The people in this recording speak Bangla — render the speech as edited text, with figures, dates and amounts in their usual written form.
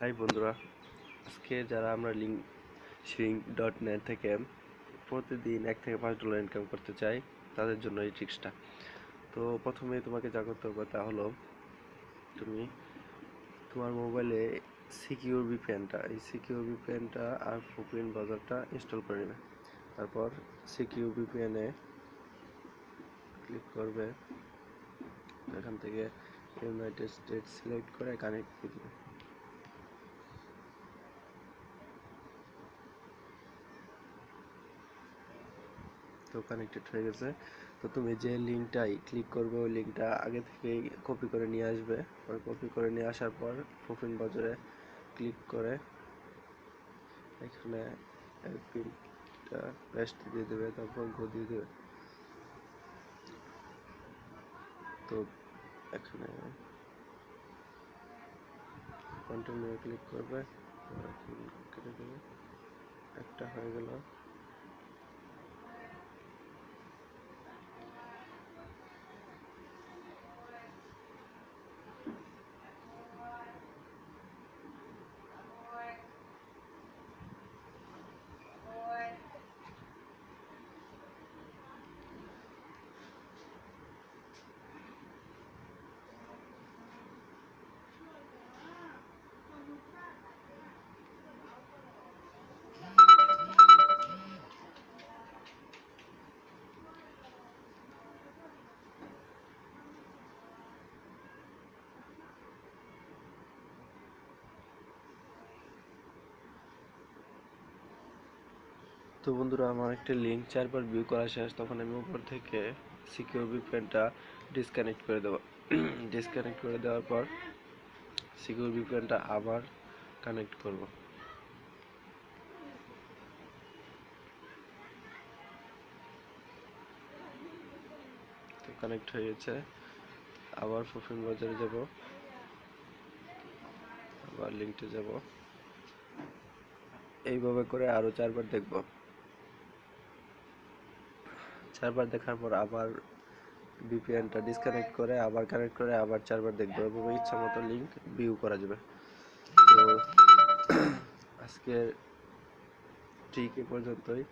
হাই বন্ধুরা, আজকে যারা আমরা swing.net থেকে প্রতিদিন $1 থেকে $5 ইনকাম করতে চাই তাদের জন্য এই ট্রিক্সটা। তো প্রথমে তোমাকে যা করতে হবে তা হলো তুমি তোমার মোবাইলে সিকিউর ভিপিএনটা আর ফোপিন ব্রাউজারটা ইনস্টল করে নেবে। তারপর সিকিউর ভিপিএনে ক্লিক করবে, এখান থেকে ইউনাইটেড স্টেটস সিলেক্ট করে কানেক্ট করে দেবে। তো কানেক্টেড হয়ে গেছে। তো তুমি যে লিঙ্কটাই ক্লিক করবে ওই লিঙ্কটা আগে থেকেই কপি করে নিয়ে আসবে। কপি করে নিয়ে আসার পর প্রোফাইল বাজারে ক্লিক করে এখানে পিনটা পেস্ট দিয়ে দেবে, তারপর গো দিয়ে দেবে। তো এখানে কন্টিনিউ ক্লিক করবে, কেটে দেবে। একটা হয়ে গেল। তো বন্ধুরা, আমার একটা লিঙ্ক 4 বার ভিউ করা শেষ। তখন আমি উপর থেকে সিকিউর ভিপিএনটা ডিসকানেক্ট করে দেবো। ডিসকানেক্ট করে দেওয়ার পর সিকিউর ভিপিএনটা আবার কানেক্ট করব। তো কানেক্ট হয়ে গেছে। আবার প্রোফাইল বাজারে যাব, আবার লিঙ্কটে যাব। এইভাবে করে আরো 4 বার দেখব। 4 বার দেখার পর আবার ভিপিএনটা ডিসকানেক্ট করে আবার কানেক্ট করে আবার 4 বার দেখবো। এভাবে ইচ্ছা মতো লিঙ্ক ভিউ করা যাবে। তো আজকের ঠিক এ পর্যন্তই।